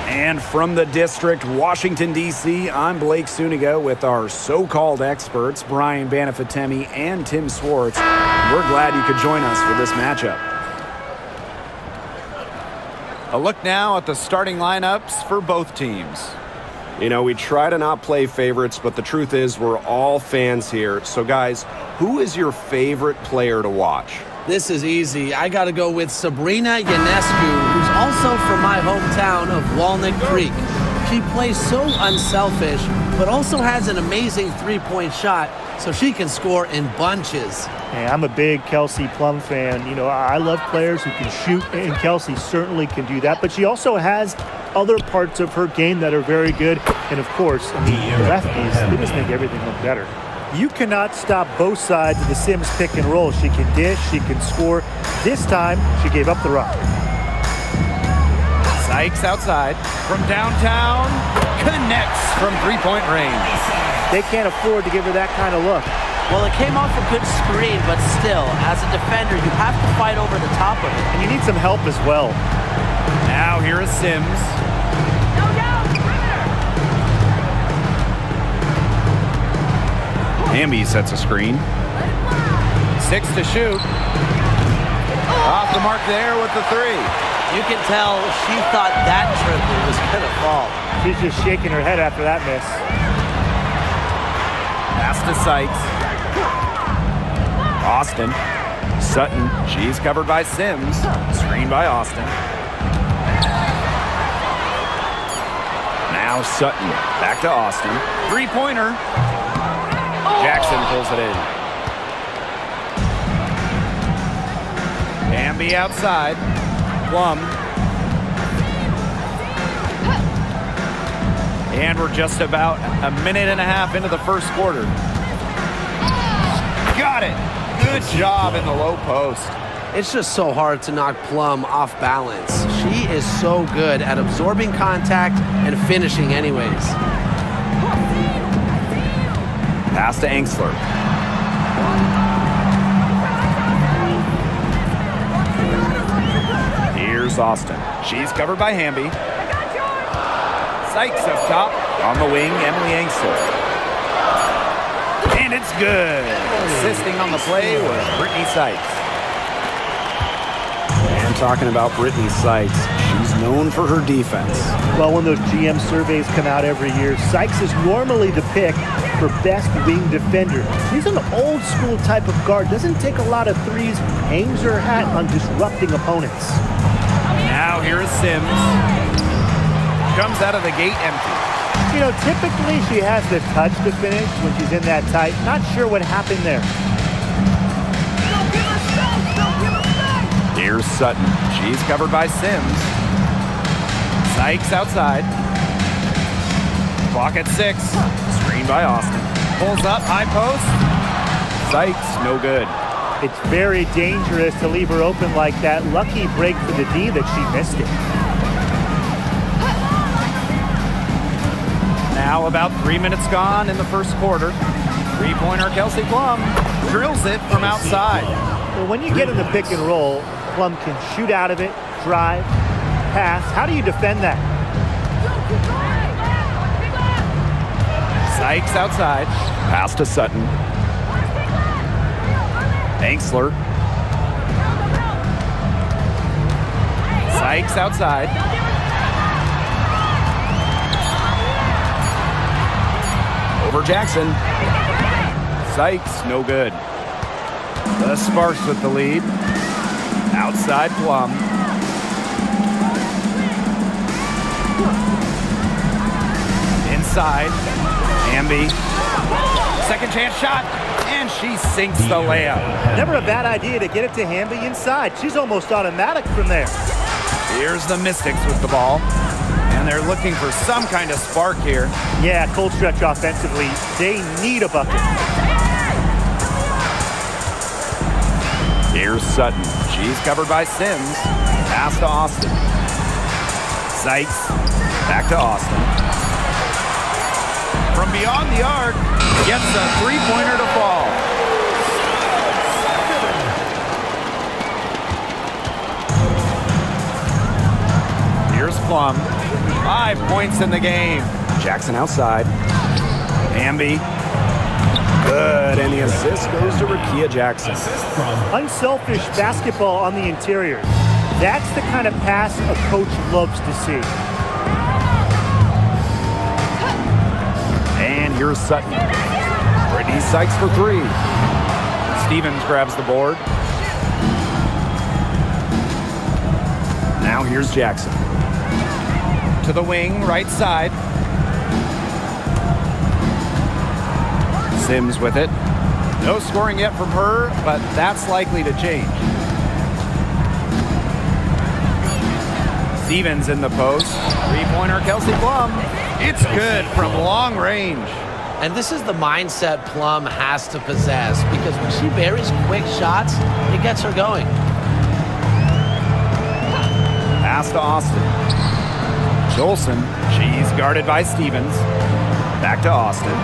And from the district, Washington, D.C., I'm Blake Suniga with our so-called experts, Brian Banafitemi and Tim Swartz. We're glad you could join us for this matchup. A look now at the starting lineups for both teams. You know, we try to not play favorites, but the truth is we're all fans here. So, guys, who is your favorite player to watch? This is easy. I got to go with Sabrina Ionescu, who's also from my hometown of Walnut Creek. She plays so unselfish, but also has an amazing three-point shot, so she can score in bunches. Hey, I'm a big Kelsey Plum fan. You know, I love players who can shoot, and Kelsey certainly can do that. But she also has other parts of her game that are very good. And, of course, I mean, the lefties, they just make everything look better. You cannot stop both sides of the Sims pick and roll. She can dish, she can score. This time, she gave up the rock. Sykes outside from downtown, connects from three-point range. They can't afford to give her that kind of look. Well, it came off a good screen, but still, as a defender, you have to fight over the top of it. And you need some help as well. Now here is Sims. Hamby sets a screen. 6 to shoot. Off the mark there with the 3. You can tell she thought that triple was going to fall. She's just shaking her head after that miss. Pass to Sykes. Austin. Sutton. She's covered by Sims. Screen by Austin. Now Sutton. Back to Austin. Three-pointer. Jackson pulls it in. Hamby outside. Plum. And we're just about a minute and a half into the first quarter. Got it. Good job in the low post. It's just so hard to knock Plum off balance. She is so good at absorbing contact and finishing anyways. Pass to Angsler. Here's Austin. She's covered by Hamby. Sykes up top. On the wing, Emily Angsler. And it's good. Assisting on the play was Brittany Sykes. And talking about Brittany Sykes, she's known for her defense. Well, when those GM surveys come out every year, Sykes is normally the pick for best wing defender. He's an old school type of guard, doesn't take a lot of threes, hangs her hat on disrupting opponents. Now here is Sims. Comes out of the gate empty. You know, typically she has the touch to finish when she's in that tight. Not sure what happened there. Here's Sutton. She's covered by Sims. Sykes outside. Clock at 6. Screen by Austin. Pulls up, high post. Sykes, no good. It's very dangerous to leave her open like that. Lucky break for the D that she missed it. Now about 3 minutes gone in the first quarter. Three-pointer Kelsey Plum drills it from outside. Well, when you get in the pick and roll, Plum can shoot out of it, drive, pass. How do you defend that? Sykes outside. Pass to Sutton. Angsler. Sykes outside. Over Jackson. Sykes, no good. The Sparks with the lead. Outside Plum. Inside. Hamby. Second chance shot. And she sinks the layup. Never a bad idea to get it to Hamby inside. She's almost automatic from there. Here's the Mystics with the ball. And they're looking for some kind of spark here. Yeah, cold stretch offensively. They need a bucket. Here's Sutton. She's covered by Sims. Pass to Austin. Sykes. Back to Austin. From beyond the arc, gets a three-pointer to fall. Here's Plum. 5 points in the game. Jackson outside. Hamby. Good, and the assist goes to Rakia Jackson. Unselfish basketball on the interior. That's the kind of pass a coach loves to see. And here's Sutton. Brittany Sykes for 3. Stevens grabs the board. Now here's Jackson. To the wing, right side. Sims with it. No scoring yet from her, but that's likely to change. Stevens in the post. Three-pointer, Kelsey Plum. It's good from long range. And this is the mindset Plum has to possess, because when she buries quick shots, it gets her going. Pass to Austin. Jolson. She's guarded by Stevens. Back to Austin.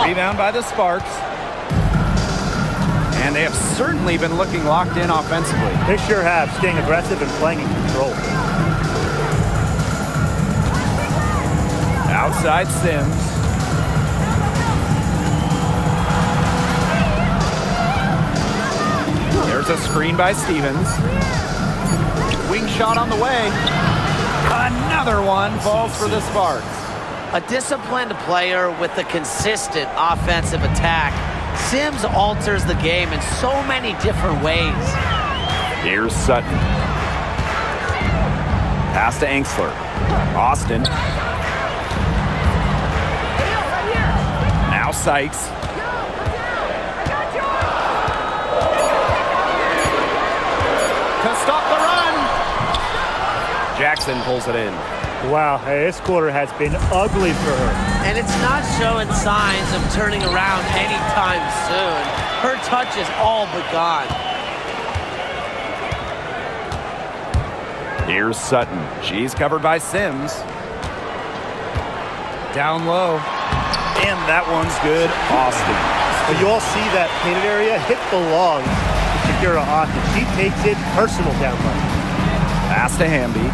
Rebound by the Sparks. And they have certainly been looking locked in offensively. They sure have, staying aggressive and playing in control. Outside Sims. There's a screen by Stevens. Wing shot on the way. Another one falls for the Sparks. A disciplined player with a consistent offensive attack. Sims alters the game in so many different ways. Here's Sutton. Pass to Angsler. Austin. Now Sykes. To stop the run. Jackson pulls it in. Wow, this quarter has been ugly for her. And it's not showing signs of turning around anytime soon. Her touch is all but gone. Here's Sutton. She's covered by Sims. Down low. And that one's good. Austin. But you all see that painted area hit the log to Shakira Austin. She takes it personal down low. Pass to Hamby.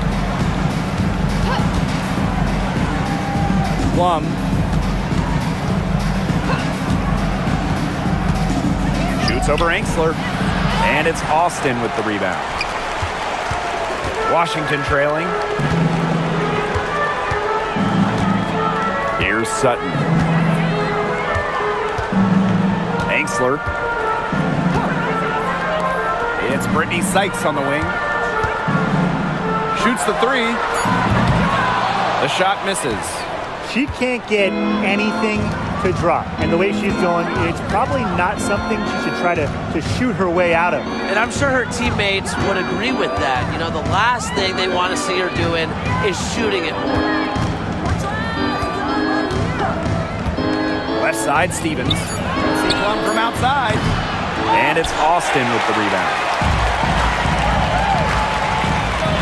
Plum. Shoots over Angsler. And it's Austin with the rebound. Washington trailing. Here's Sutton. Angsler. It's Brittany Sykes on the wing. Shoots the 3. The shot misses. She can't get anything to drop. And the way she's going, it's probably not something she should try to shoot her way out of. And I'm sure her teammates would agree with that. You know, the last thing they want to see her doing is shooting it more. Left side, Stevens. See Plum from outside. And it's Austin with the rebound.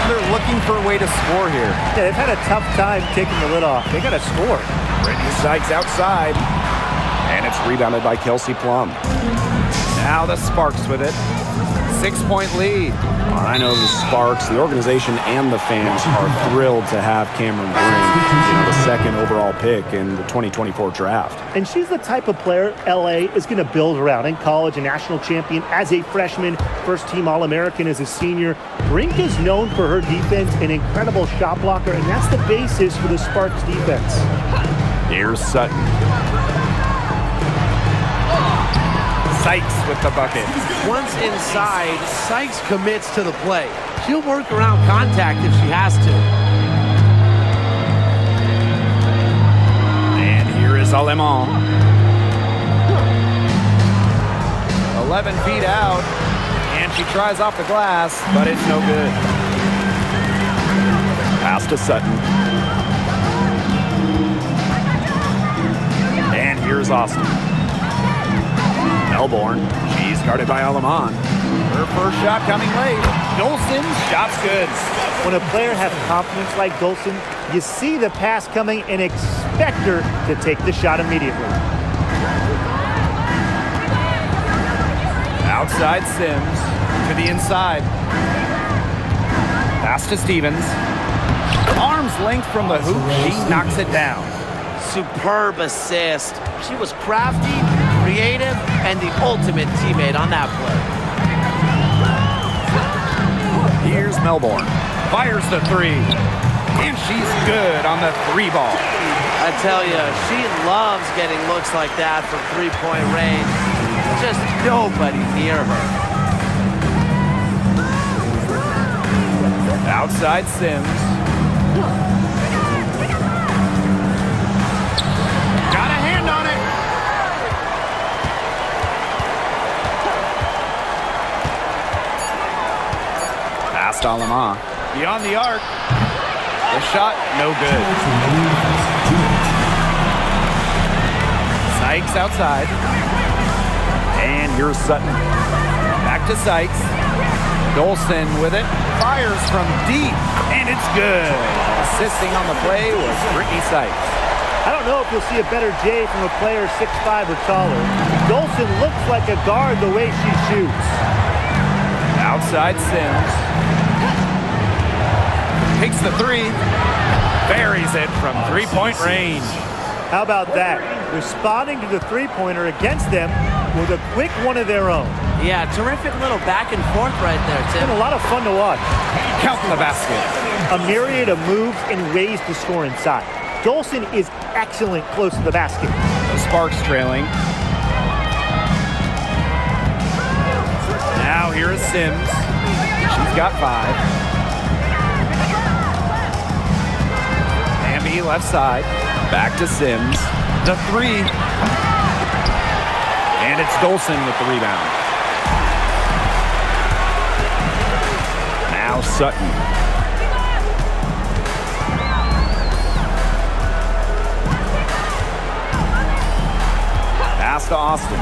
They're looking for a way to score here. Yeah, they've had a tough time taking the lid off. They got to score. Brittany Sykes outside. And it's rebounded by Kelsey Plum. Now the Sparks with it. 6-point lead. Well, I know the Sparks, the organization, and the fans are thrilled to have Cameron Brink, the second overall pick in the 2024 draft. And she's the type of player LA is going to build around. In college, a national champion as a freshman, first-team All-American as a senior. Brink is known for her defense, an incredible shot blocker, and that's the basis for the Sparks defense. Here's Sutton. Sykes with the bucket. Once inside, Sykes commits to the play. She'll work around contact if she has to. And here is Alemán. 11 feet out. And she tries off the glass, but it's no good. Pass to Sutton. And here's Austin. Melbourne. She's guarded by Alemán. Her first shot coming late. Dolson's shot's good. When a player has confidence like Dolson, you see the pass coming and expect her to take the shot immediately. Outside Sims to the inside. Pass to Stevens. arm's length from the hoop. She knocks it down. Superb assist. She was crafty, creative, and the ultimate teammate on that play. Here's Melbourne. Fires the three. And she's good on the three ball. I tell you, she loves getting looks like that from three-point range. Just nobody near her. Outside Sims. Got a hand on it. Pass to Alama. Beyond the arc. The shot, no good. Sykes outside. And here's Sutton. Back to Sykes. Dolson with it. Fires from deep. And it's good. Assisting on the play was Brittany Sykes. I don't know if you'll see a better J from a player 6'5" or taller. Dolson looks like a guard the way she shoots. Outside Sims. Takes the three. Buries it from three-point range. How about that? Responding to the three-pointer against them with a quick one of their own. Yeah, terrific little back and forth right there, Tim. Been a lot of fun to watch. Count the basket. A myriad of moves and ways to score inside. Dolson is excellent close to the basket. The Sparks trailing. Now here is Sims. She's got 5. Hamby left side. Back to Sims. The three. And it's Dolson with the rebound. Now Sutton. Pass to Austin.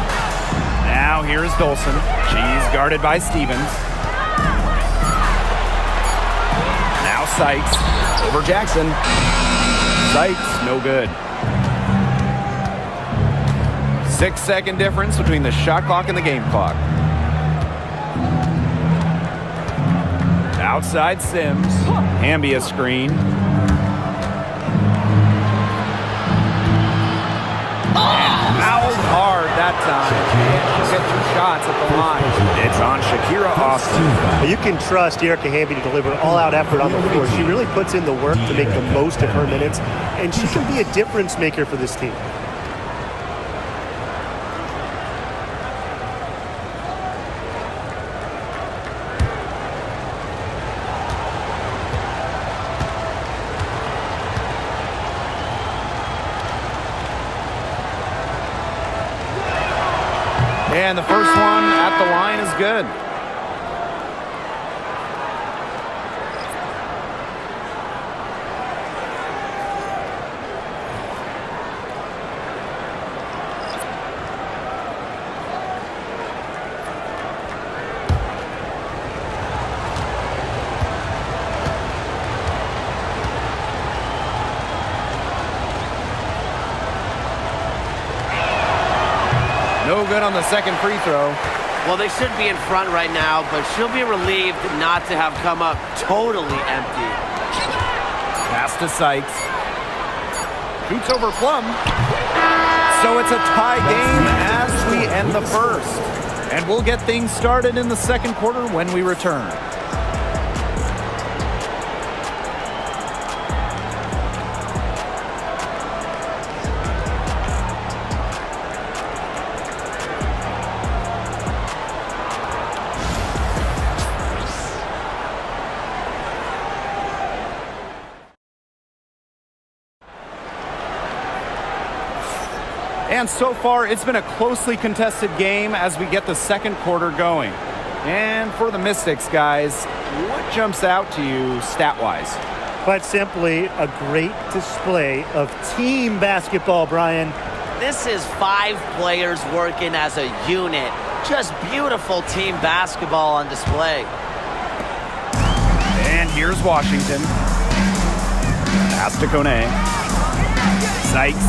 Now here's Dolson. She's guarded by Stevens. Now Sykes. Over Jackson. Sykes, no good. 6-second difference between the shot clock and the game clock. Outside Sims. Hamby a screen. Fouled hard that time. And she'll get 2 shots at the line. It's on Shakira Austin. You can trust Erica Hamby to deliver all-out effort on the floor. She really puts in the work to make the most of her minutes, and she can be a difference maker for this team. And the first one at the line is good. No good on the second free throw. Well, they should be in front right now, but she'll be relieved not to have come up totally empty. Pass to Sykes. Shoots over Plum. So it's a tie game as we end the first. And we'll get things started in the second quarter when we return. And so far, it's been a closely contested game as we get the second quarter going. And for the Mystics, guys, what jumps out to you stat-wise? Quite simply, a great display of team basketball, Brian. This is 5 players working as a unit. Just beautiful team basketball on display. And here's Washington. Pass to Kone. Sykes.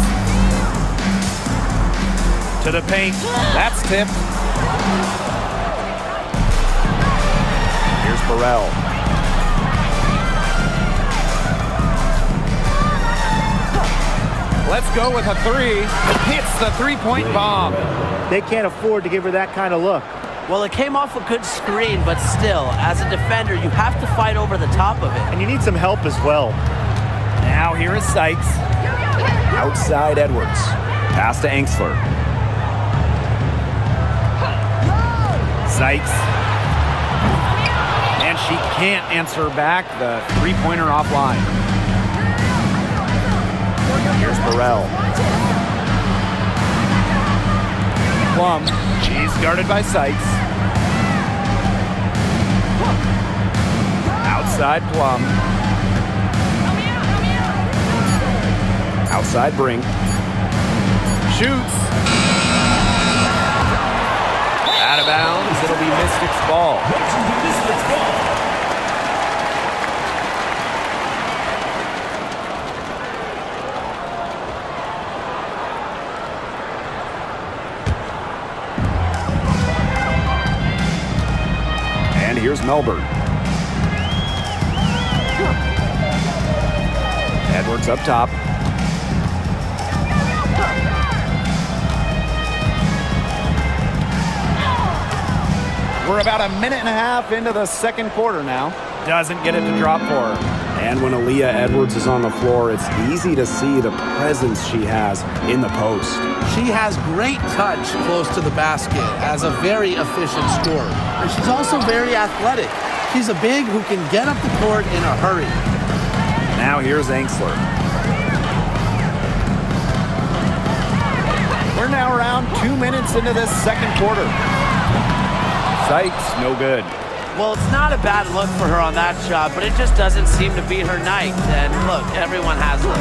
To the paint. That's tipped. Here's Burrell. Let's go with a three. Hits the three-point bomb. They can't afford to give her that kind of look. Well, it came off a good screen, but still, as a defender, you have to fight over the top of it. And you need some help as well. Now here is Sykes. Outside Edwards. Pass to Angsler. Sykes. And she can't answer back the three-pointer offline. Here's Burrell. Plum. She's guarded by Sykes. Outside Plum. Outside Brink. Shoots. Out of bounds. It'll be Mystics ball. And here's Melbourne. Edwards up top. We're about a minute and a half into the second quarter now. Doesn't get it to drop for her. And when Aaliyah Edwards is on the floor, it's easy to see the presence she has in the post. She has great touch close to the basket as a very efficient scorer. And she's also very athletic. She's a big who can get up the court in a hurry. Now here's Angsler. We're now around 2 minutes into this second quarter. Sykes, no good. Well, it's not a bad look for her on that shot, but it just doesn't seem to be her night. And look, everyone has those.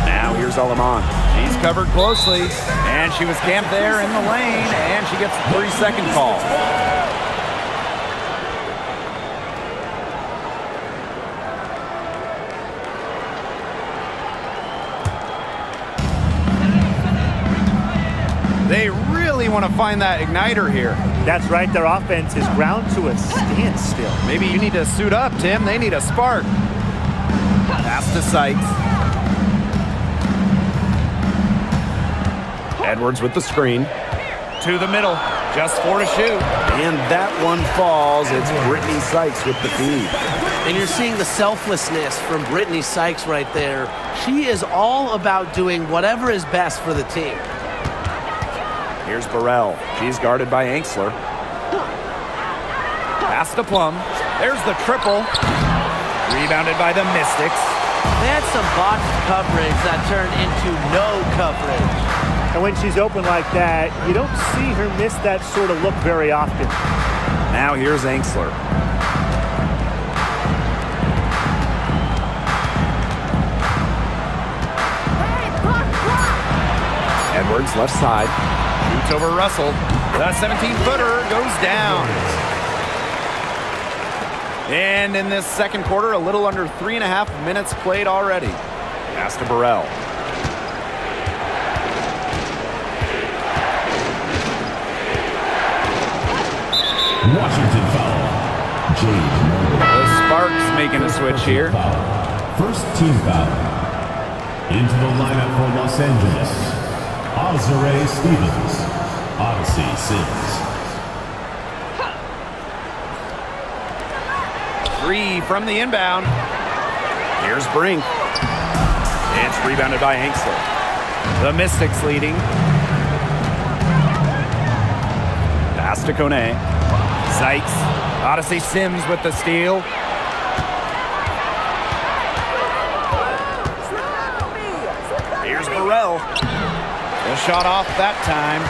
Now here's Alaman. She's covered closely, and she was camped there in the lane, and she gets a 3-second call. They really want to find that igniter here. That's right. Their offense is ground to a standstill. Maybe you need to suit up, Tim. They need a spark. Pass to Sykes. Edwards with the screen. To the middle. Just 4 to shoot. And that one falls. It's Brittany Sykes with the feed. And you're seeing the selflessness from Brittany Sykes right there. She is all about doing whatever is best for the team. Here's Burrell. She's guarded by Angsler. Pass to Plum. There's the triple. Rebounded by the Mystics. They had some botched coverage that turned into no coverage. And when she's open like that, you don't see her miss that sort of look very often. Now here's Angsler. Edwards left side. Shoots over Russell. The 17-footer goes down. And in this second quarter, a little under 3.5 minutes played already. Pass to Burrell. Washington foul. The Sparks making a switch here. First team foul. Into the lineup for Los Angeles. Azare Stevens. Odyssey Sims. 3 from the inbound. Here's Brink. It's rebounded by Angsler. The Mystics leading. Pass to Kone. Sykes. Odyssey Sims with the steal. Here's Burrell. The shot off that time.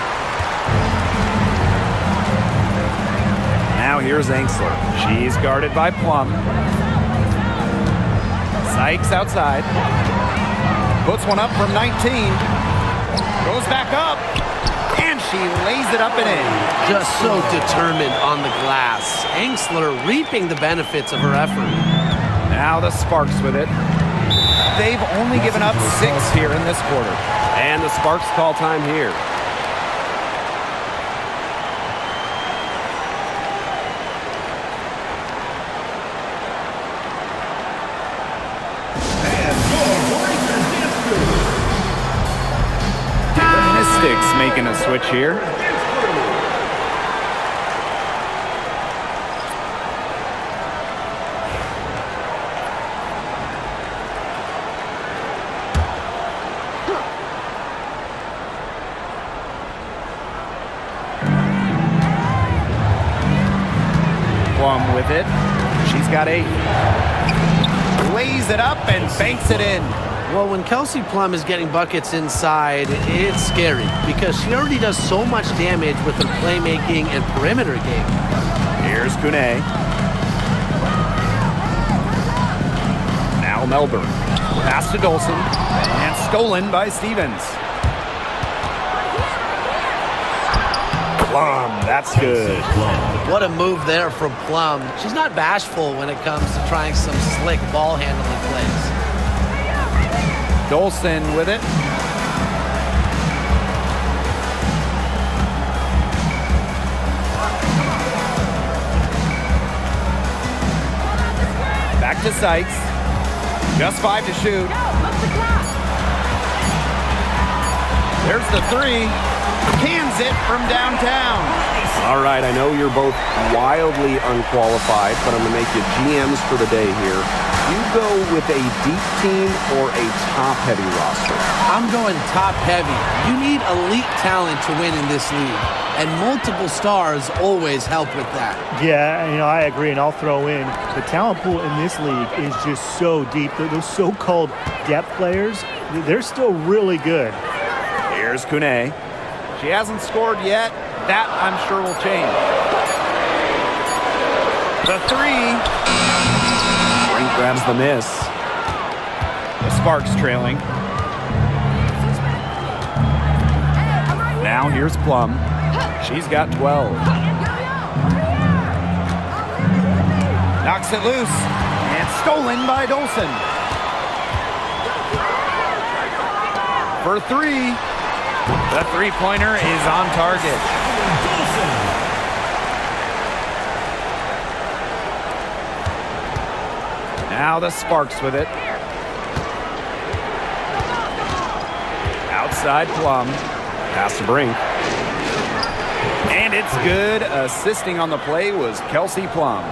Now here's Angsler. She's guarded by Plum. Sykes outside. Puts one up from 19. Goes back up. And she lays it up and in. Just so determined on the glass. Angsler reaping the benefits of her effort. Now the Sparks with it. They've only given up 6 here in this quarter. And the Sparks call time here. Mystics making a switch here. Plum with it. She's got 8. Lays it up and banks it in. Well, when Kelsey Plum is getting buckets inside, it's scary because she already does so much damage with her playmaking and perimeter game. Here's Kune. Now Melbourne. Pass to Dolson. And stolen by Stevens. Plum, that's good. What a move there from Plum. She's not bashful when it comes to trying some slick ball handling plays. Dolson with it. Back to Sykes. Just 5 to shoot. There's the 3. Cans it from downtown. All right, I know you're both wildly unqualified, but I'm going to make you GMs for the day here. You go with a deep team or a top-heavy roster? I'm going top-heavy. You need elite talent to win in this league, and multiple stars always help with that. Yeah, I agree, and I'll throw in the talent pool in this league is just so deep. Those so-called depth players, they're still really good. Here's Kune. She hasn't scored yet. That, I'm sure, will change. The 3. Brink grabs the miss. The Sparks trailing. Now here's Plum. She's got 12. Knocks it loose. And stolen by Dolson. For 3. The three-pointer is on target. Now the Sparks with it. Outside Plum. Pass to Brink. And it's good. Assisting on the play was Kelsey Plum.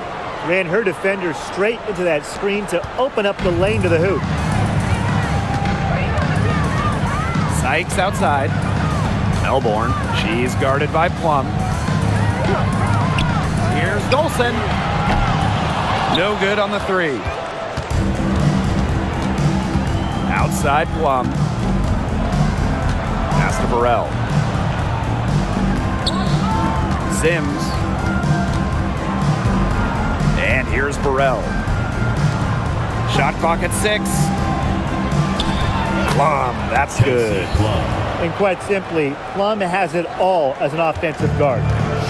Ran her defender straight into that screen to open up the lane to the hoop. Sykes outside. Melbourne. She's guarded by Plum. Here's Dolson. No good on the 3. Outside Plum. Pass to Burrell. Sims. And here's Burrell. Shot clock at 6. Plum, that's good. And quite simply, Plum has it all as an offensive guard.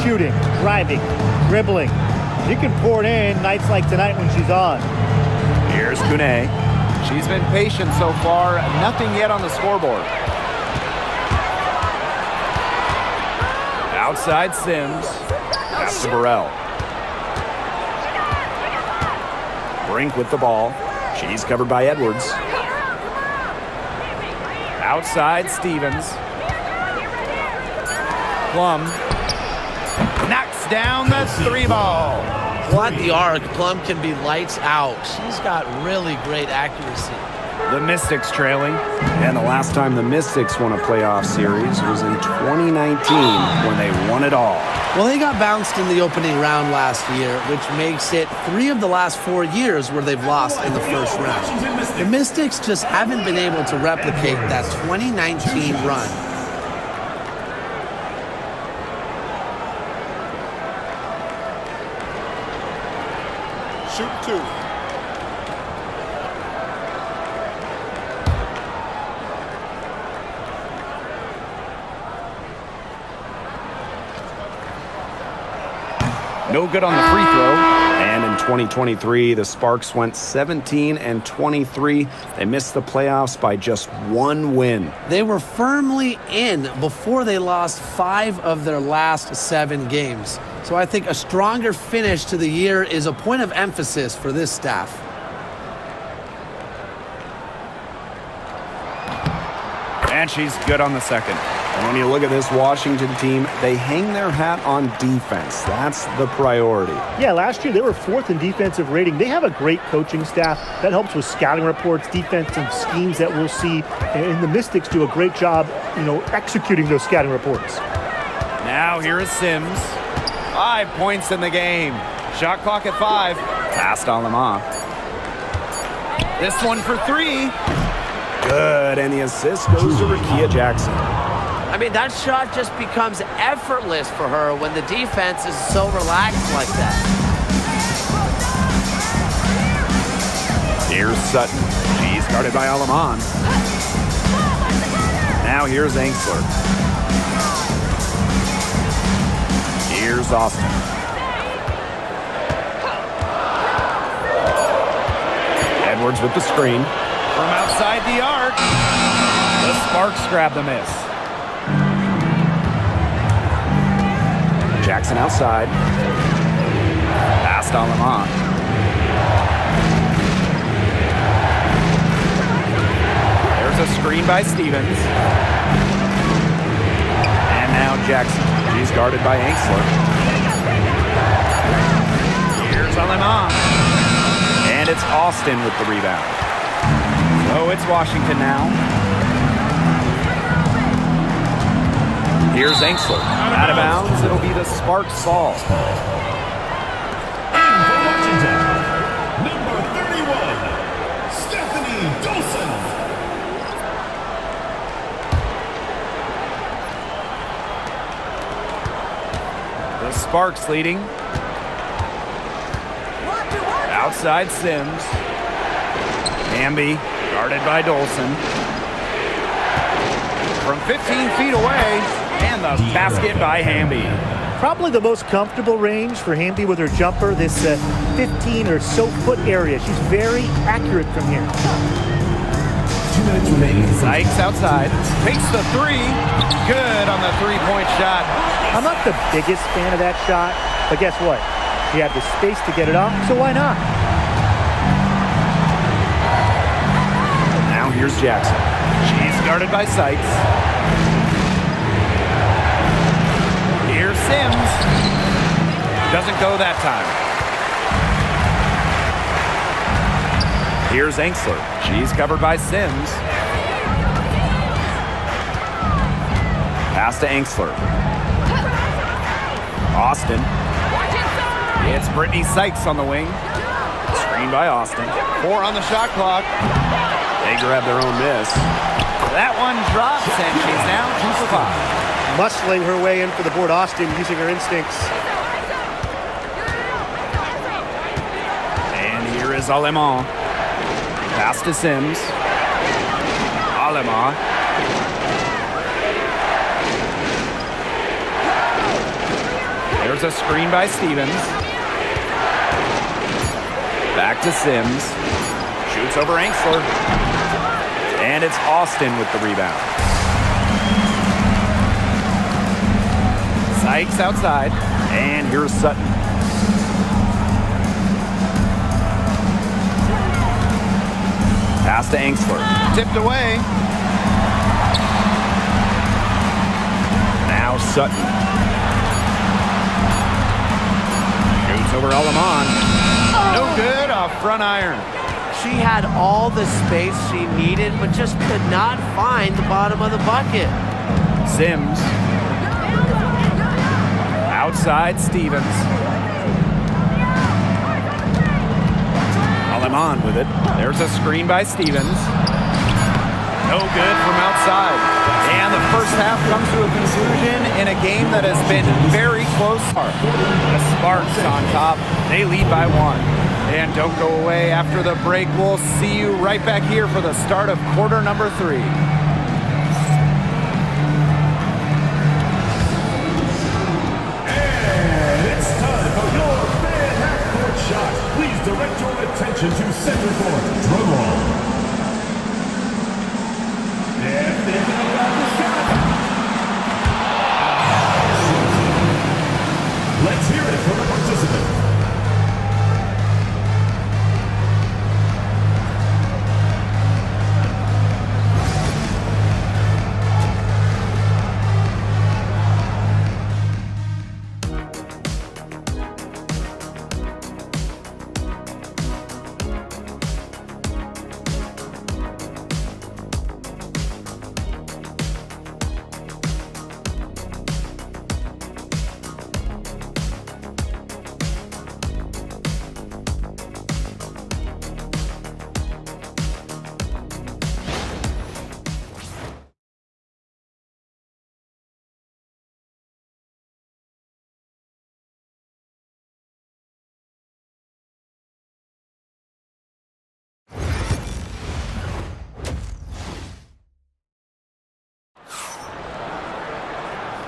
Shooting, driving, dribbling. She can pour it in nights like tonight when she's on. Here's Kune. She's been patient so far. Nothing yet on the scoreboard. Outside Sims. Pass to Burrell. Brink with the ball. She's covered by Edwards. Outside Stevens. Plum knocks down the 3 ball. Well, at the arc, Plum can be lights out. She's got really great accuracy. The Mystics trailing. And the last time the Mystics won a playoff series was in 2019 when they won it all. Well, they got bounced in the opening round last year, which makes it 3 of the last 4 years where they've lost in the first round. The Mystics just haven't been able to replicate that 2019 run. Shoot 2. No good on the free throw. And in 2023, the Sparks went 17-23. They missed the playoffs by just 1 win. They were firmly in before they lost 5 of their last 7 games. So I think a stronger finish to the year is a point of emphasis for this staff. And she's good on the second. And when you look at this Washington team, they hang their hat on defense. That's the priority. Yeah, last year they were 4th in defensive rating. They have a great coaching staff that helps with scouting reports, defensive schemes that we'll see. And the Mystics do a great job, executing those scouting reports. Now here is Sims. 5 points in the game. Shot clock at 5. Pass to Alema. This one for 3. Good, and the assist goes to Rickea Jackson. I mean, that shot just becomes effortless for her when the defense is so relaxed like that. Here's Sutton. She's guarded by Aleman. Now here's Angsler. Here's Austin. Edwards with the screen. From outside the arc. The Sparks grab the miss. Jackson outside. Pass to Aleman. There's a screen by Stevens. And now Jackson. He's guarded by Angsler. Here's Aleman. And it's Austin with the rebound. So it's Washington now. Here's Angsler. Out of bounds. It'll be the Sparks ball. In for Washington, number 31, Stephanie Dolson. The Sparks leading. Outside Sims. Hamby guarded by Dolson. From 15 feet away, and the basket by Hamby. Probably the most comfortable range for Hamby with her jumper, this 15 or so foot area. She's very accurate from here. 2 minutes remaining. Sykes outside. Takes the 3. Good on the 3-point shot. I'm not the biggest fan of that shot, but guess what? She had the space to get it off, so why not? Now here's Jackson. She's guarded by Sykes. Here's Sims. Doesn't go that time. Here's Angsler. She's covered by Sims. Pass to Angsler. Austin. It's Brittany Sykes on the wing. Screen by Austin. 4 on the shot clock. They grab their own miss. That one drops, and she's now 2 for 5. Muscling her way in for the board. Austin using her instincts. And here is Alema. Pass to Sims. Alema. There's a screen by Stevens. Back to Sims. Shoots over Angsler. And it's Austin with the rebound. Sykes outside. And here's Sutton. Pass to Angsler. Tipped away. Now Sutton. Shoots over Aleman. No good off front iron. She had all the space she needed, but just could not find the bottom of the bucket. Sims. Outside Stevens. Aleman with it. There's a screen by Stevens. No good from outside. And the first half comes to a conclusion in a game that has been very close. The Sparks on top. They lead by 1. And don't go away after the break. We'll see you right back here for the start of quarter number 3. And it's time for your fan half-court shot. Please direct your attention to center court. Drum roll. They're thinking about the shot. Let's hear it from the participant.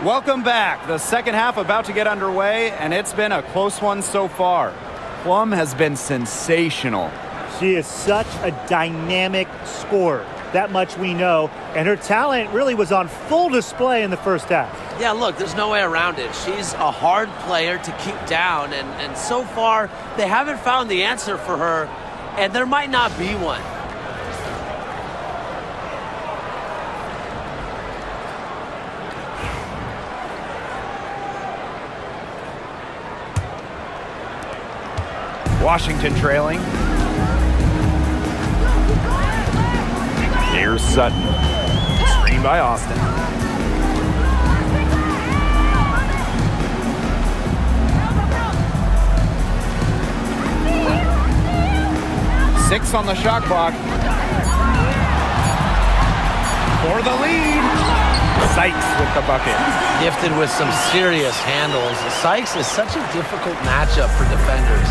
Welcome back. The second half about to get underway, and it's been a close one so far. Plum has been sensational. She is such a dynamic scorer. That much we know. And her talent really was on full display in the first half. Yeah, look, there's no way around it. She's a hard player to keep down, and so far, they haven't found the answer for her, and there might not be one. Washington trailing. Here's Sutton. Screen by Austin. Six on the shot clock. For the lead. Sykes with the bucket. Gifted with some serious handles. Sykes is such a difficult matchup for defenders.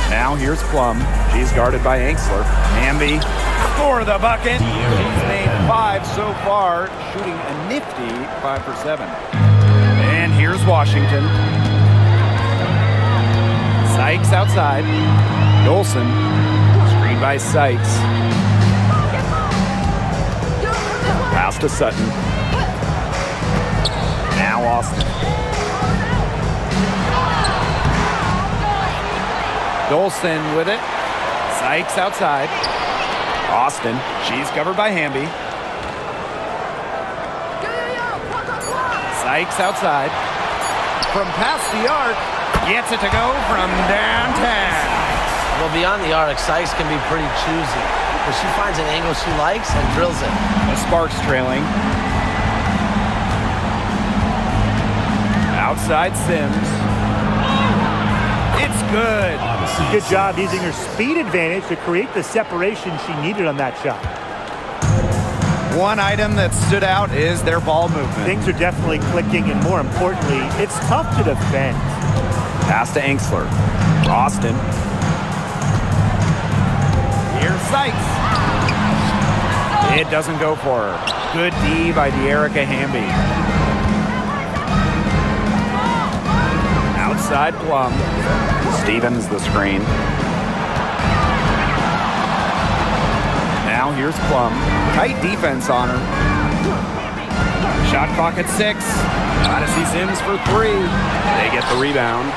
Now here's Plum. She's guarded by Angsler. Hamby for the bucket. She's made 5 so far, shooting a nifty 5 for 7. And here's Washington. Sykes outside. Dolson. Screened by Sykes. Pass to Sutton. Now Austin. Dolson with it. Sykes outside. Austin. She's covered by Hamby. Sykes outside. From past the arc. Gets it to go from downtown. Well, beyond the arc, Sykes can be pretty choosy, but she finds an angle she likes and drills it. The Sparks trailing. Outside Sims. It's good. Good job using her speed advantage to create the separation she needed on that shot. One item that stood out is their ball movement. Things are definitely clicking, and more importantly, it's tough to defend. Pass to Angsler. Austin. Here's Sykes. It doesn't go for her. Good D by De'Erica Hamby. Outside Plum. Stevens the screen. Now here's Plum. Tight defense on her. Shot clock at 6. Gotta see Sims for 3. They get the rebound.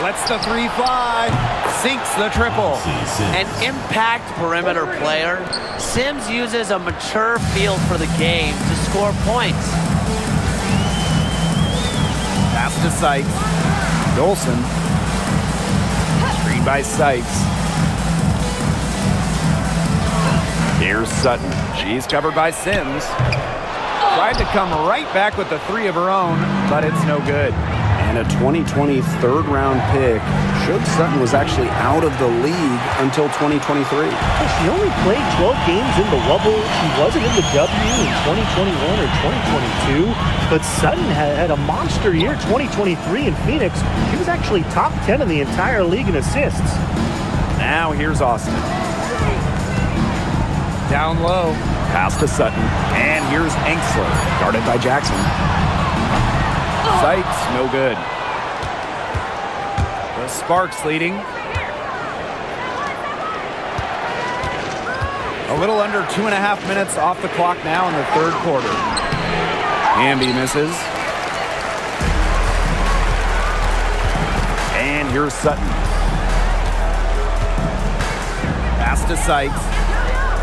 Lets the 3 fly. Sinks the triple. An impact perimeter player, Sims uses a mature feel for the game to score points. Pass to Sykes. Dolson. Screen by Sykes. Here's Sutton. She's covered by Sims. Tried to come right back with the 3 of her own, but it's no good. And a 2020 third-round pick showed Sutton was actually out of the league until 2023. She only played 12 games in the Wubble. She wasn't in the W in 2021 or 2022. But Sutton had a monster year 2023 in Phoenix. She was actually top 10 in the entire league in assists. Now here's Austin. Down low. Pass to Sutton. And here's Angsler, guarded by Jackson. Sykes, no good. The Sparks leading. A little under 2.5 minutes off the clock now in the third quarter. Hamby misses. And here's Sutton. Pass to Sykes.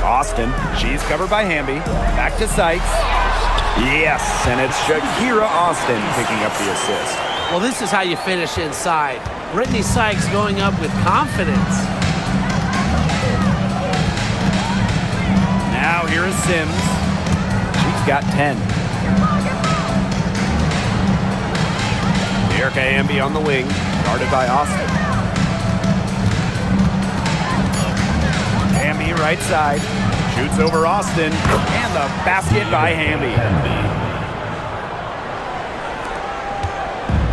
Austin, she's covered by Hamby. Back to Sykes. Yes, and it's Shakira Austin picking up the assist. Well, this is how you finish inside. Brittany Sykes going up with confidence. Now here is Sims. She's got 10. De'Erica Hamby on the wing, guarded by Austin. Hamby right side. Shoots over Austin, and the basket by Hamby.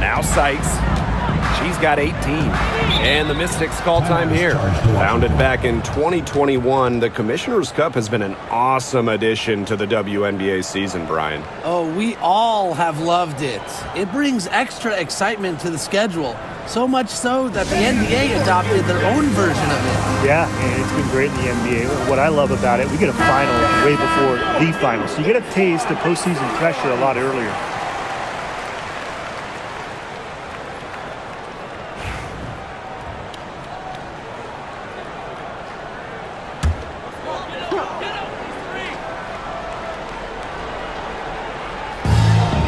Now Sykes. She She's got 18. And the Mystics call time here. Founded back in 2021, the Commissioner's Cup has been an awesome addition to the WNBA season, Brian. Oh, we all have loved it. It brings extra excitement to the schedule. So much so that the NBA adopted their own version of it. Yeah, and it's been great in the NBA. What I love about it, we get a final way before the final. So you get a taste of postseason pressure a lot earlier.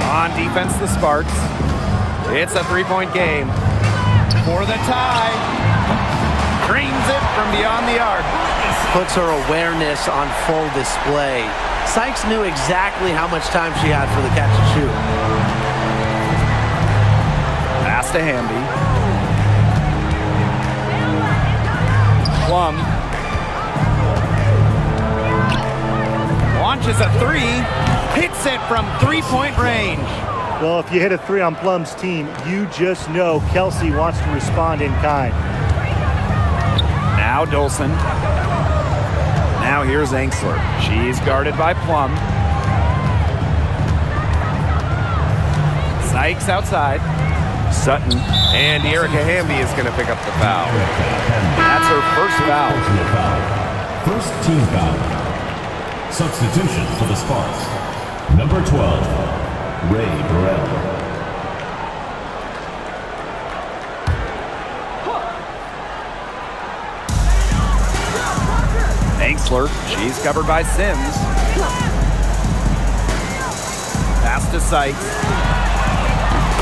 On defense, the Sparks. It's a three-point game. For the tie. Dreams it from beyond the arc. Puts her awareness on full display. Sykes knew exactly how much time she had for the catch and shoot. Pass to Hamby. Plum. Launches a three. Hits it from three-point range. Well, if you hit a three on Plum's team, you just know Kelsey wants to respond in kind. Now Dolson. Now here's Angsler. She's guarded by Plum. Sykes outside. Sutton. And Erica Hamby is going to pick up the foul. That's her first foul. First team foul. Substitution for the Sparks. Number 12. Ray Burrell. Angsler, she's covered by Sims. Pass to Sykes.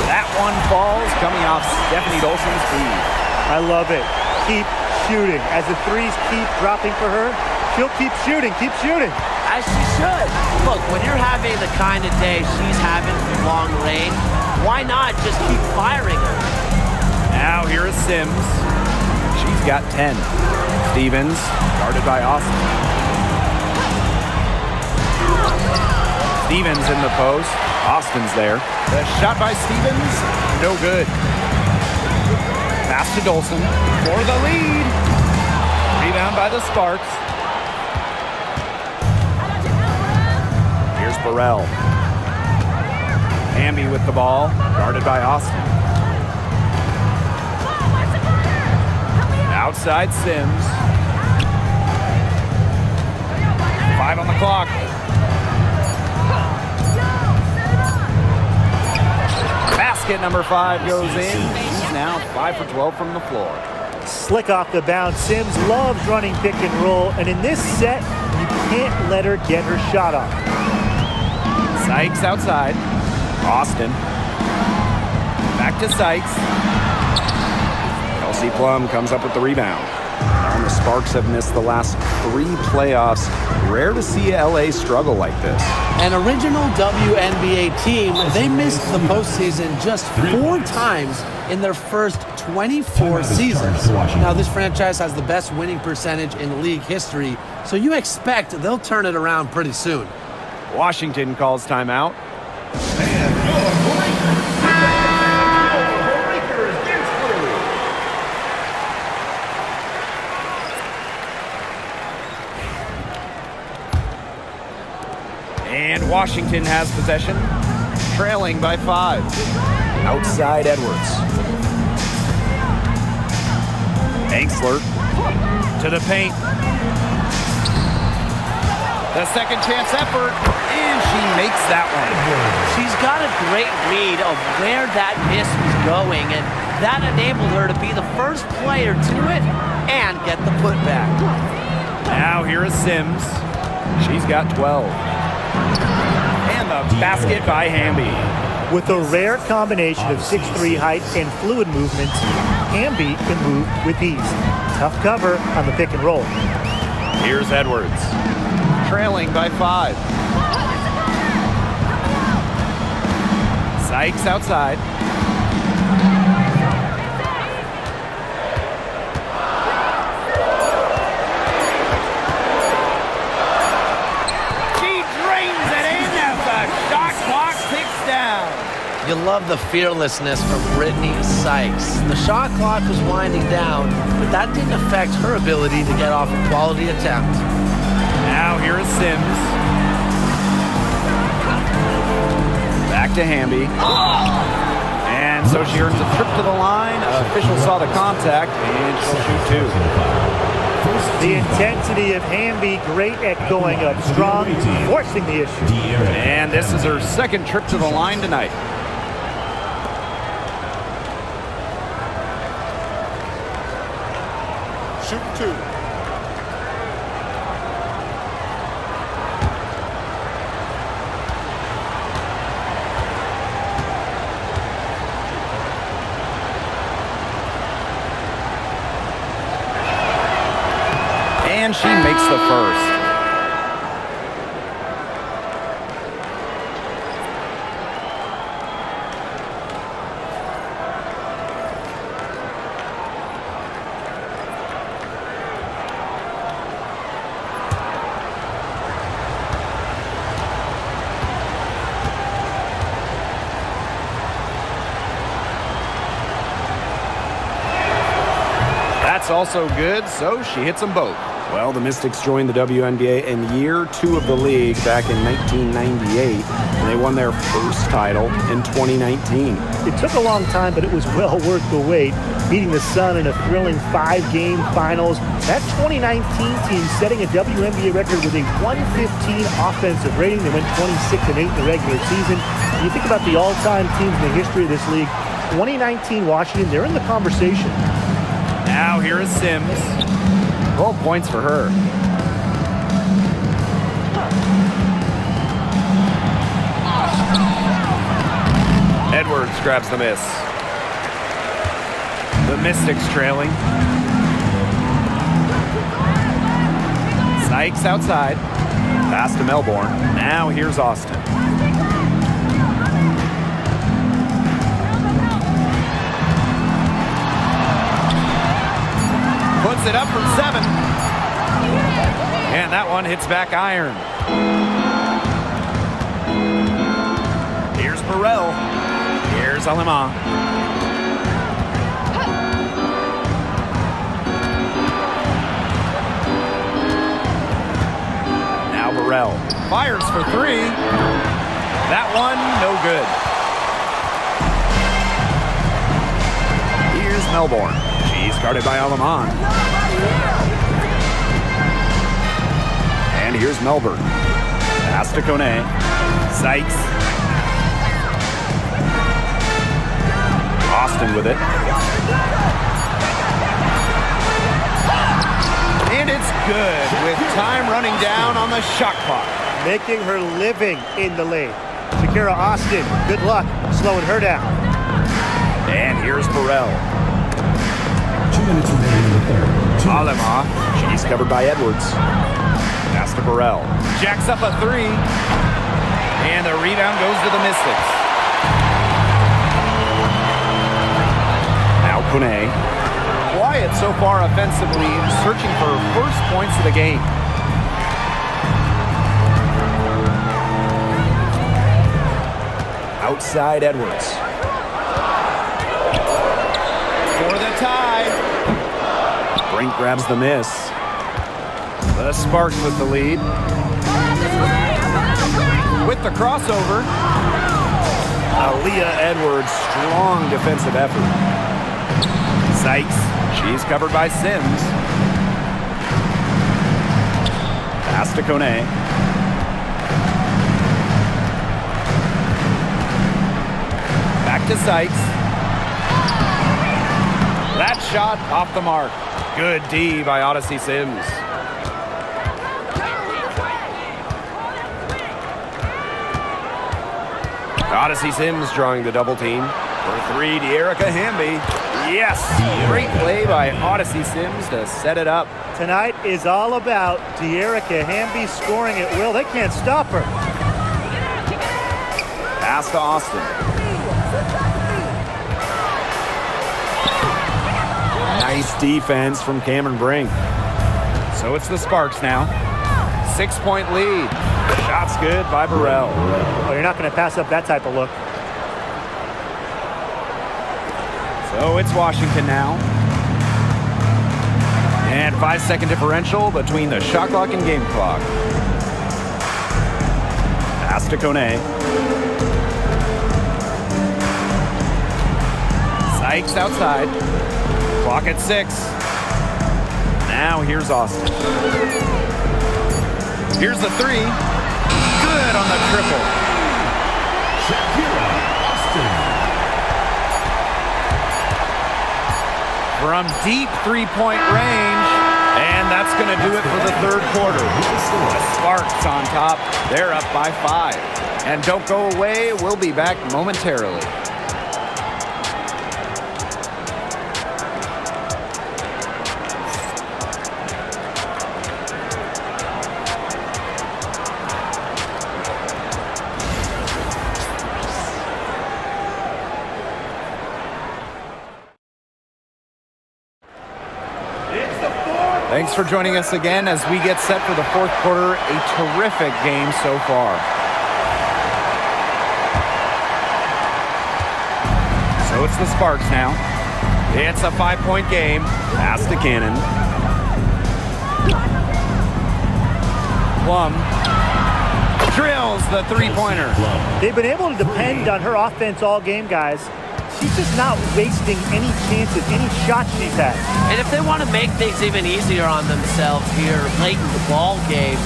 That one falls, coming off Stephanie Dolson's feet. I love it. Keep shooting. As the threes keep dropping for her, she'll keep shooting, keep shooting. As she should. Look, when you're having the kind of day she's having from long range, why not just keep firing her? Now here is Sims. She's got 10. Stevens, guarded by Austin. Stevens in the post. Austin's there. The shot by Stevens, no good. Pass to Dolson for the lead. Rebound by the Sparks. Here's Burrell. Hamby with the ball, guarded by Austin. Outside Sims. 5 on the clock. Basket number 5 goes in. She's now 5 for 12 from the floor. Slick off the bounce. Sims loves running pick and roll, and in this set, you can't let her get her shot off. Sykes outside. Austin. Back to Sykes. Kelsey Plum comes up with the rebound. And the Sparks have missed the last 3 playoffs. Rare to see LA struggle like this. An original WNBA team, they missed the postseason just 4 times in their first 24 seasons. Now, this franchise has the best winning percentage in league history, so you expect they'll turn it around pretty soon. Washington calls timeout. And Washington has possession, trailing by 5. Outside Edwards. Angsler to the paint. The second chance effort, and she makes that one. She's got a great read of where that miss was going, and that enabled her to be the first player to it and get the putback. Now here is Sims. She's got 12. And the basket by Hamby. With a rare combination of 6'3" height and fluid movements, Hamby can move with ease. Tough cover on the pick and roll. Here's Edwards, trailing by 5. Sykes outside. You love the fearlessness from Brittany Sykes. The shot clock was winding down, but that didn't affect her ability to get off a quality attempt. Now here is Sims. Back to Hamby. And so she earns a trip to the line. Official saw the contact, and she'll shoot two. The intensity of Hamby, great at going up strong, forcing the issue. And this is her second trip to the line tonight. Shoot two. And she makes the first. That's also good, so she hits them both. Well, the Mystics joined the WNBA in year 2 of the league back in 1998, and they won their first title in 2019. It took a long time, but it was well worth the wait, beating the Sun in a thrilling 5-game finals. That 2019 team setting a WNBA record with a 115 offensive rating. They went 26-8 in the regular season. When you think about the all-time teams in the history of this league, 2019 Washington, they're in the conversation. Now here is Sims. 12 points for her. Edwards grabs the miss. The Mystics trailing. Sykes outside. Pass to Melbourne. Now here's Austin. Puts it up from 7. And that one hits back iron. Here's Burrell. Here's Alema. Now Burrell fires for 3. That one, no good. Here's Melbourne. She's guarded by Aleman. And here's Melbourne. Pass to Kone. Sykes. Austin with it. And it's good with time running down on the shot clock. Making her living in the lane. Shakira Austin, good luck slowing her down. And here's Burrell. 2 minutes remaining in the third. Alema. She's covered by Edwards. Pass to Burrell. Jacks up a 3. And the rebound goes to the Mystics. Now Kone. Quiet so far offensively, searching for first points of the game. Outside Edwards. For the tie. Brink grabs the miss. The Sparks with the lead. With the crossover. Aaliyah Edwards, strong defensive effort. Sykes, she's covered by Sims. Pass to Kone. Back to Sykes. That shot off the mark. Good D by Odyssey Sims. Odyssey Sims drawing the double team. For 3, De'Erica Hamby. Yes! Great play by Odyssey Sims to set it up. Tonight is all about De'Erica Hamby scoring at will. They can't stop her. Pass to Austin. Nice defense from Cameron Brink. So it's the Sparks now. 6-point lead. Shot's good by Burrell. Oh, you're not going to pass up that type of look. So it's Washington now. And 5-second differential between the shot clock and game clock. Pass to Kone. Sykes outside. Clock at 6. Now here's Austin. Here's the 3. Good on the triple. Shakira Austin. From deep three-point range, and that's going to do it for the third quarter. The Sparks on top. They're up by 5. And don't go away. We'll be back momentarily. Thanks for joining us again as we get set for the fourth quarter. A terrific game so far. So it's the Sparks now. It's a 5-point game. Pass to Cannon. Plum drills the three-pointer. They've been able to depend on her offense all game, guys. She's just not wasting any chances, any shots she's had. And if they want to make things even easier on themselves here late in the ball game,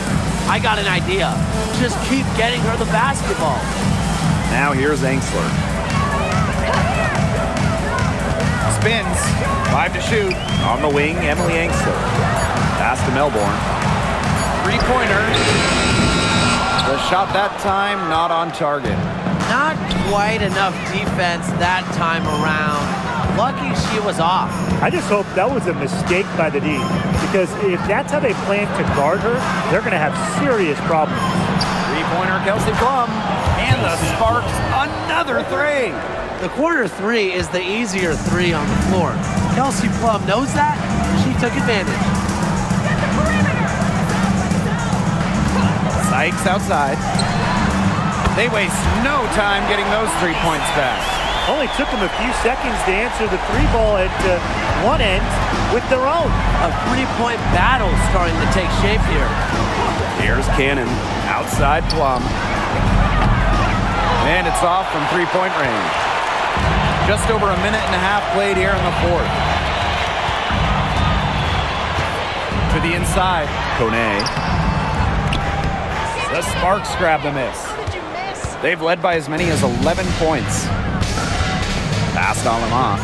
I got an idea. Just keep getting her the basketball. Now here's Angsler. Spins. 5 to shoot. On the wing, Emily Angsler. Pass to Melbourne. Three-pointer. The shot that time not on target. Not quite enough defense that time around. Lucky she was off. I just hope that was a mistake by the D, because if that's how they plan to guard her, they're going to have serious problems. Three-pointer, Kelsey Plum. And the Sparks, another 3. The quarter 3 is the easier 3 on the floor. Kelsey Plum knows that. She took advantage. Sykes outside. They waste no time getting those 3 points back. Only took them a few seconds to answer the 3-ball at one end with their own. A 3-point battle starting to take shape here. Here's Cannon. Outside Plum. And it's off from 3-point range. Just over a minute and a half played here in the fourth. To the inside. Kone. The Sparks grab the miss. They've led by as many as 11 points. Passed on them off.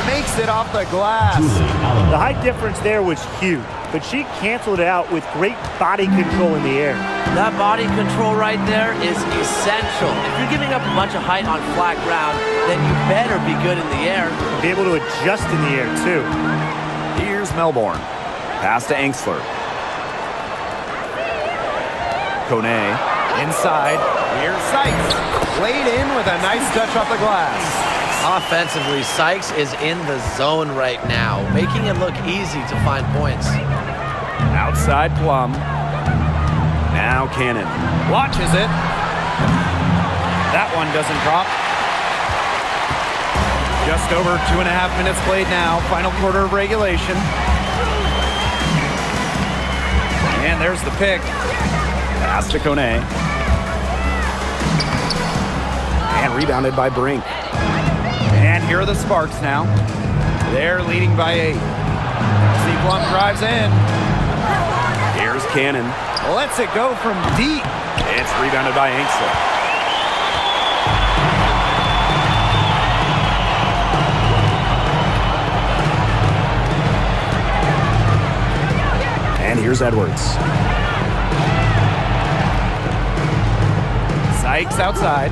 Makes it off the glass. The height difference there was huge, but she canceled it out with great body control in the air. That body control right there is essential. If you're giving up a bunch of height on flat ground, then you better be good in the air. Be able to adjust in the air, too. Here's Melbourne. Pass to Angsler. Kone inside. Here's Sykes. Laid in with a nice touch off the glass. Offensively, Sykes is in the zone right now, making it look easy to find points. Outside Plum. Now Cannon. Watches it. That one doesn't drop. Just over 2.5 minutes played now. Final quarter of regulation. And there's the pick. Pass to Kone. And rebounded by Brink. And here are the Sparks now. They're leading by 8. C. Plum drives in. Here's Cannon. Lets it go from deep. It's rebounded by Angsler. And here's Edwards. Sykes outside.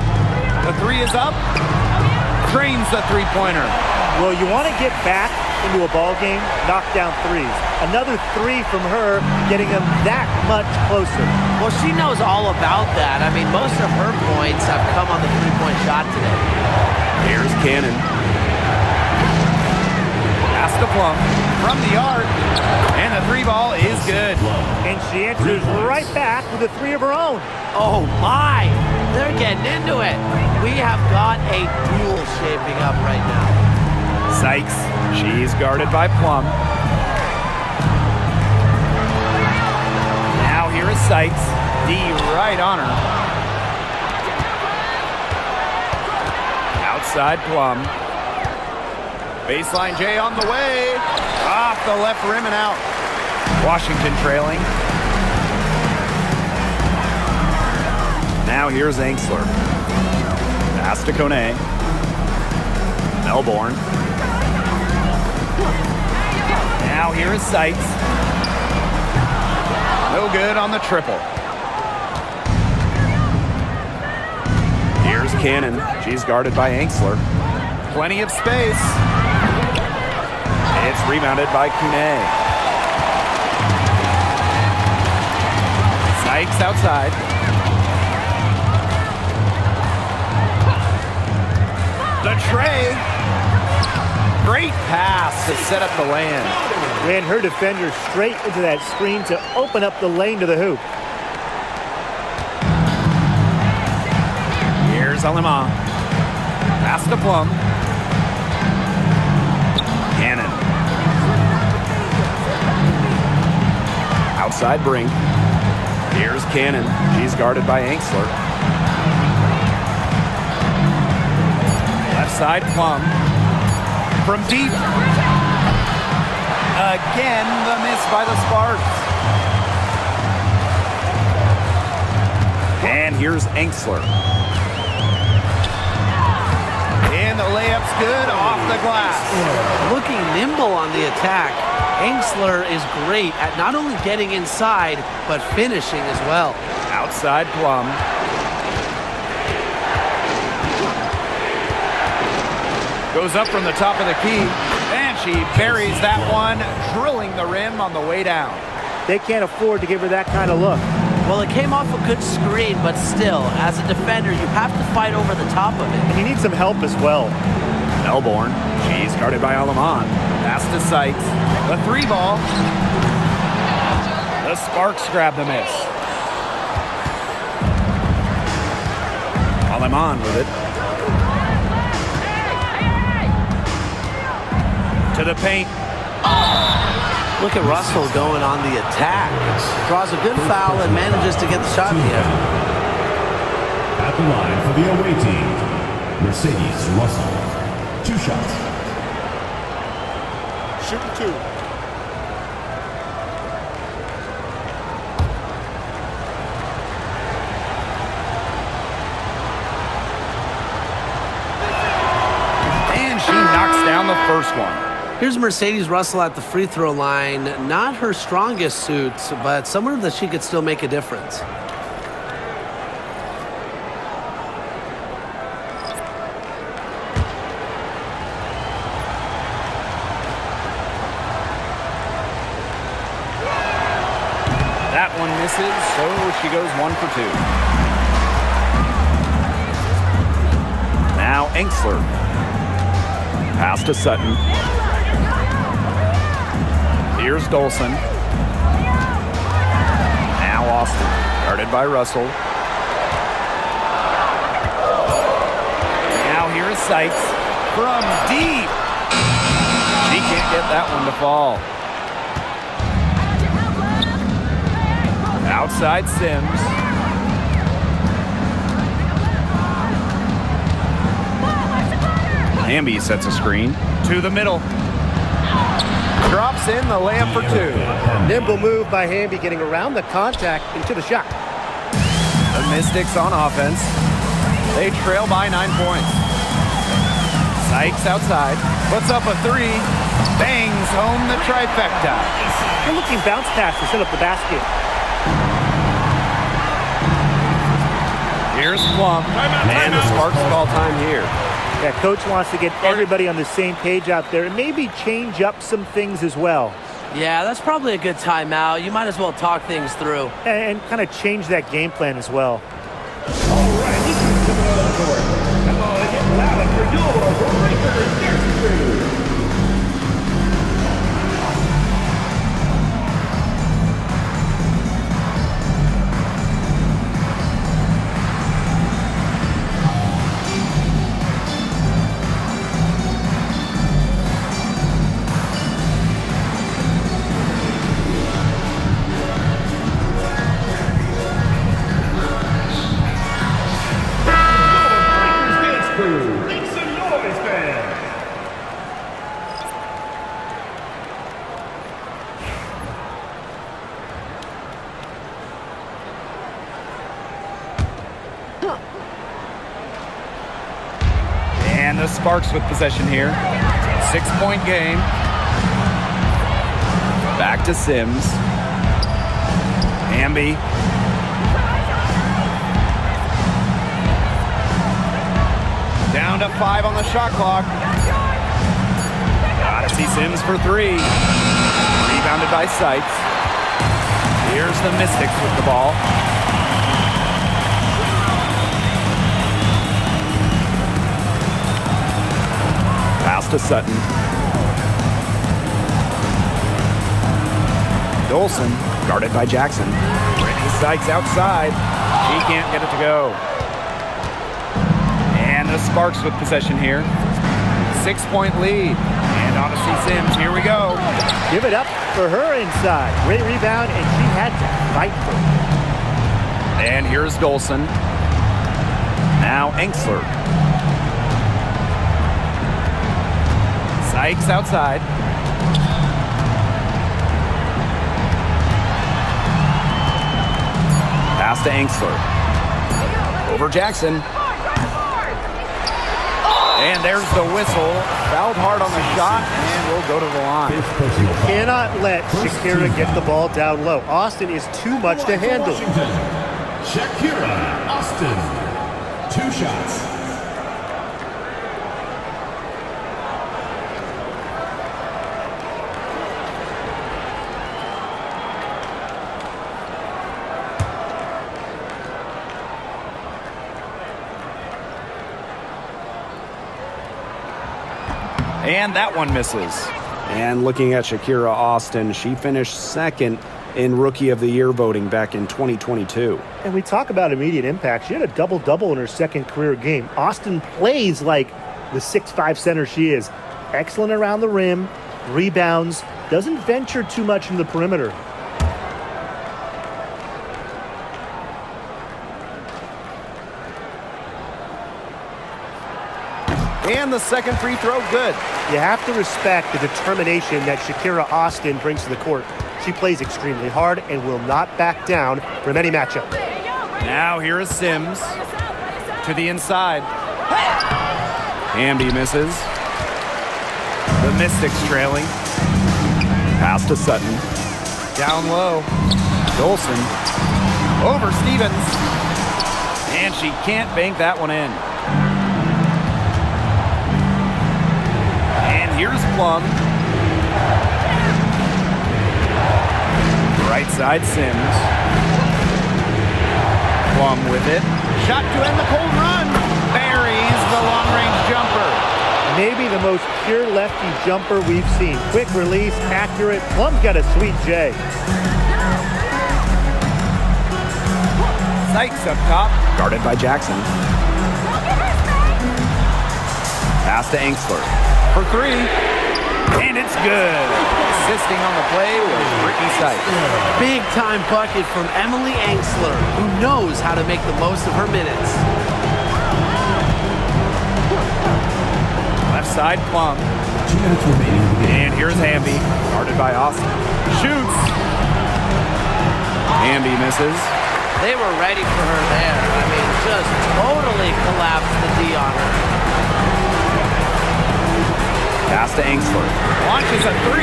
The 3 is up. Drains the three-pointer. Well, you want to get back into a ball game, knock down 3s. Another 3 from her, getting them that much closer. Well, she knows all about that. I mean, most of her points have come on the 3-point shot today. Here's Cannon. Pass to Plum. from the arc. And the three ball is good. And she answers right back with a three of her own. Oh, my. They're getting into it. We have got a duel shaping up right now. Sykes, she's guarded by Plum. Now here is Sykes. D right on her. Outside Plum. Baseline J on the way. Off the left rim and out. Washington trailing. Now here's Angsler. Pass to Kone. Melbourne. Now here is Sykes. No good on the triple. Here's Cannon. She's guarded by Angsler. Plenty of space. It's rebounded by Kune. Sykes outside. The tray. Great pass to set up the land. Ran her defender straight into that screen to open up the lane to the hoop. Here's Alema. Pass to Plum. Cannon. Outside Brink. Here's Cannon. She's guarded by Angsler. Left side Plum. From deep. Again, the miss by the Sparks. And here's Angsler. And the layup's good off the glass. Looking nimble on the attack, Angsler is great at not only getting inside, but finishing as well. Outside Plum. Goes up from the top of the key, and she buries that one, drilling the rim on the way down. They can't afford to give her that kind of look. Well, it came off a good screen, but still, as a defender, you have to fight over the top of it. And you need some help as well. Melbourne, she's guarded by Aleman. Pass to Sykes. The three ball. The Sparks grab the miss. Aleman with it. To the paint. Look at Russell going on the attack. Draws a good foul and manages to get the shot in the air. At the line for the away team, Mercedes Russell. 2 shots. Shooting 2. And she knocks down the first one. Here's Mercedes Russell at the free throw line. Not her strongest suit, but somewhere that she could still make a difference. That one misses, so she goes 1 for 2. Now Angsler. Pass to Sutton. Here's Dolson. Now Austin, guarded by Russell. Now here is Sykes from deep. She can't get that one to fall. Outside Sims. Hamby sets a screen to the middle. Drops in the layup for 2. Nimble move by Hamby getting around the contact into the shot. The Mystics on offense. They trail by 9 points. Sykes outside. Puts up a 3. Bangs home the trifecta. Good looking bounce pass to set up the basket. Here's Plum. And the Sparks call time here. Yeah, coach wants to get everybody on the same page out there and maybe change up some things as well. Yeah, that's probably a good timeout. You might as well talk things through. And kind of change that game plan as well. All right, this is coming on the court. Come on, get loud for your Raptors. the Sparks with possession here. 6-point game. Back to Sims. Hamby. Down to 5 on the shot clock. Gotta see Sims for 3. Rebounded by Sykes. Here's the Mystics with the ball. Pass to Sutton. Dolson, guarded by Jackson. Brittany Sykes outside. She can't get it to go. And the Sparks with possession here. 6-point lead. And on to see Sims. Here we go. Give it up for her inside. Great rebound, and she had to fight for it. And here's Dolson. Now Enksler. Sykes outside. Pass to Enksler. Over Jackson. And there's the whistle. Fouled hard on the shot, and we'll go to the line. Cannot let Shakira get the ball down low. Austin is too much to handle. Shakira Austin. 2 shots. And that one misses. And looking at Shakira Austin, she finished 2nd in Rookie of the Year voting back in 2022. And we talk about immediate impact. She had a double-double in her 2nd career game. Austin plays like the 6'5" center she is. Excellent around the rim, rebounds, doesn't venture too much in the perimeter. And the second free throw, good. You have to respect the determination that Shakira Austin brings to the court. She plays extremely hard and will not back down from any matchup. Now here is Sims to the inside. Hamby misses. The Mystics trailing. Pass to Sutton. Down low. Dolson over Stevens. And she can't bank that one in. And here's Plum. Right side Sims. Plum with it. Shot to end the cold run. Buries the long-range jumper. Maybe the most pure lefty jumper we've seen. Quick release, accurate. Plum's got a sweet J. Sykes up top. Guarded by Jackson. Pass to Enksler. For 3. And it's good. Assisting on the play was Brittany Sykes. Big time bucket from Emily Enksler, who knows how to make the most of her minutes. Left side Plum. 2 minutes remaining. And here's Hamby. Guarded by Austin. Shoots. Hamby misses. They were ready for her there. I mean, just totally collapsed the D on her. Pass to Enksler. Launches a 3.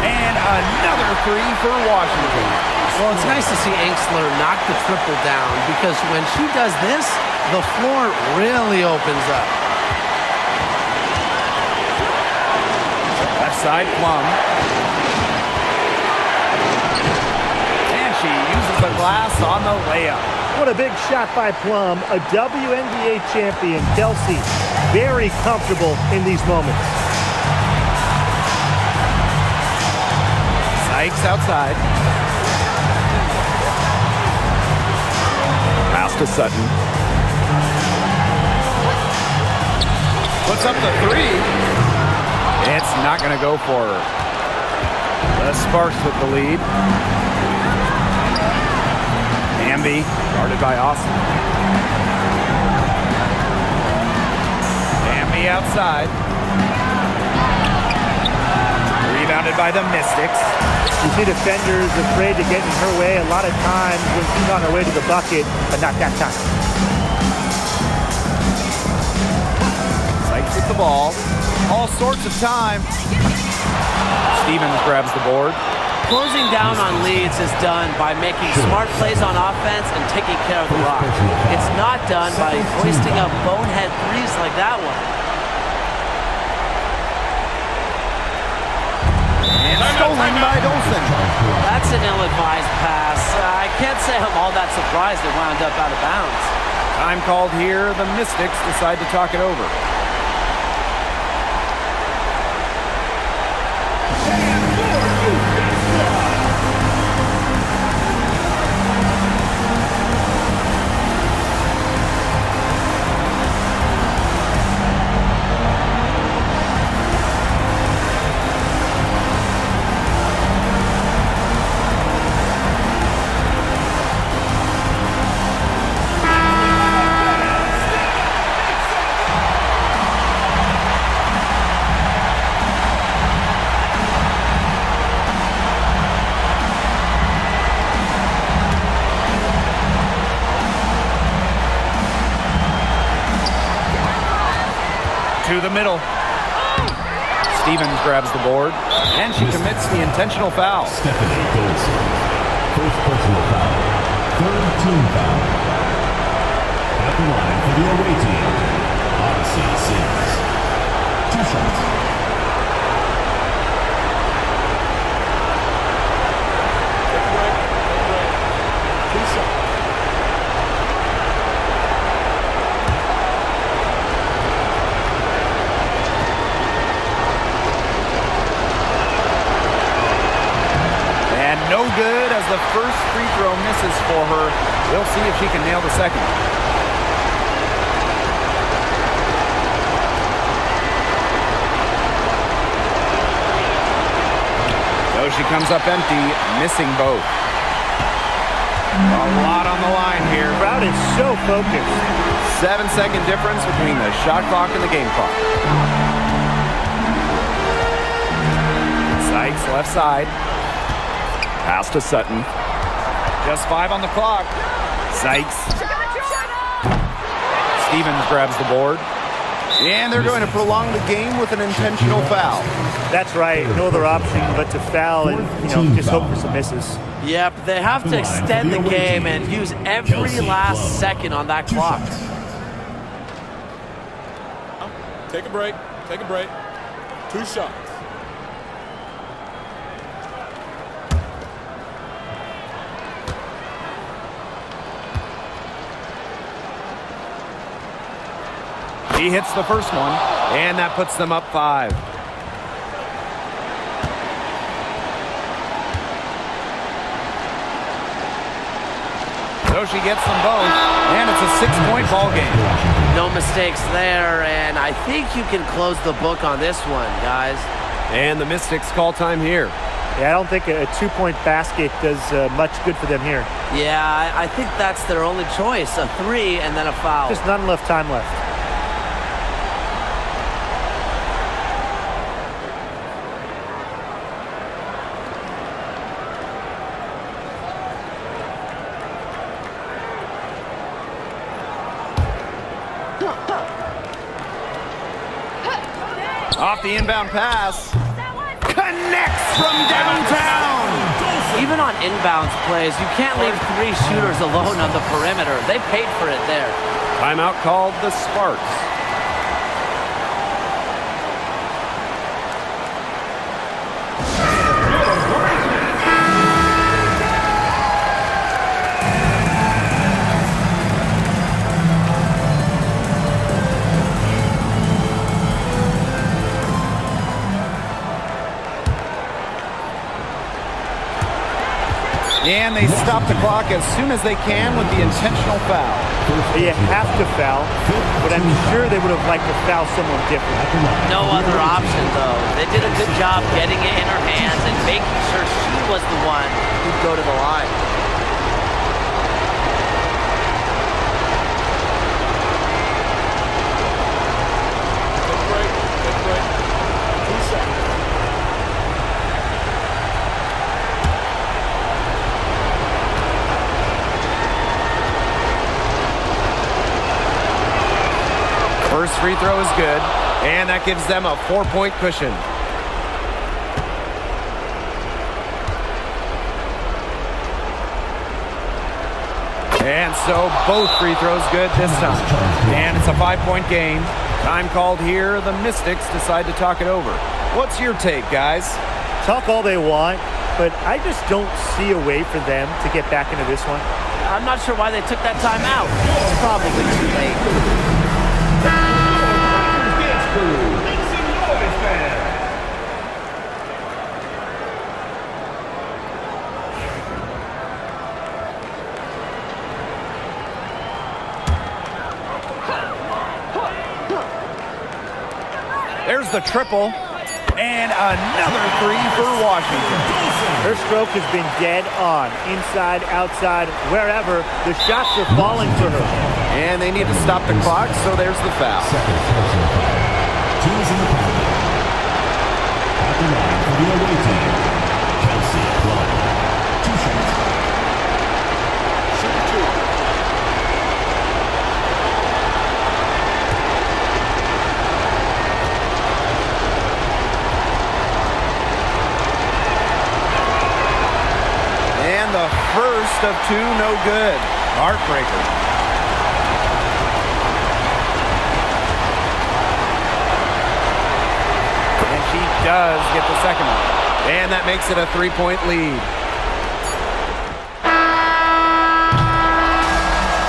And another 3 for Washington. Well, it's nice to see Enksler knock the triple down because when she does this, the floor really opens up. Left side Plum. And she uses the glass on the layup. What a big shot by Plum, a WNBA champion. Kelsey, very comfortable in these moments. Sykes outside. Pass to Sutton. Puts up the 3. It's not going to go for her. The Sparks with the lead. Hamby, guarded by Austin. Hamby outside. Rebounded by the Mystics. You see defenders afraid to get in her way a lot of times when she's on her way to the bucket, but not that time. Sykes with the ball. All sorts of time. Stevens grabs the board. Closing down on leads is done by making smart plays on offense and taking care of the rock. It's not done by hoisting up bonehead threes like that one. And stolen by Dolson. That's an ill-advised pass. I can't say I'm all that surprised it wound up out of bounds. Time called here. The Mystics decide to talk it over. To the middle. Stevens grabs the board, and she commits the intentional foul. Stephanie Goldson. First personal foul. Third team foul. At the line for the away team, Odyssey Sims. 2 shots. No good as the first free throw misses for her. We'll see if she can nail the second. So she comes up empty, missing both. A lot on the line here. Crowd is so focused. 7-second difference between the shot clock and the game clock. Sykes left side. Pass to Sutton. Just 5 on the clock. Sykes. Stevens grabs the board. And they're going to prolong the game with an intentional foul. That's right. No other option but to foul and, just hope for some misses. Yep, they have to extend the game and use every last second on that clock. Take a break. Take a break. 2 shots. He hits the first one, and that puts them up 5. So she gets them both, and it's a 6-point ball game. No mistakes there, and I think you can close the book on this one, guys. And the Mystics call time here. Yeah, I don't think a 2-point basket does much good for them here. Yeah, I think that's their only choice, a 3 and then a foul. Just not enough time left. Off the inbound pass. Connects from downtown. Even on inbounds plays, you can't leave 3 shooters alone on the perimeter. They paid for it there. Timeout called the Sparks. And they stop the clock as soon as they can with the intentional foul. You have to foul, but I'm sure they would have liked to foul someone different. No other option, though. They did a good job getting it in her hands and making sure she was the one who'd go to the line. Take a break. Take a break. 2 shots. First free throw is good. And that gives them a 4-point cushion. And so both free throws good this time. And it's a 5-point game. Time called here. The Mystics decide to talk it over. What's your take, guys? Talk all they want, but I just don't see a way for them to get back into this one. I'm not sure why they took that time out. It's probably too late. There's the triple. And another three for Washington. Her stroke has been dead on. Inside, outside, wherever. The shots are falling for her. And they need to stop the clock, so there's the foul. Second personal foul. Teams in the penalty. At the line for the away team, Kelsey Plum. 2 shots. Shoot 2. And the first of 2, no good. Heartbreaker. And she does get the second one. And that makes it a 3-point lead.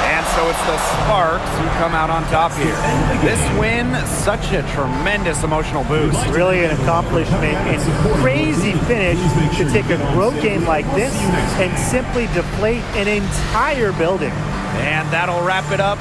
And so it's the Sparks who come out on top here. This win, such a tremendous emotional boost. Really an accomplishment and crazy finish to take a road game like this and simply deflate an entire building. And that'll wrap it up.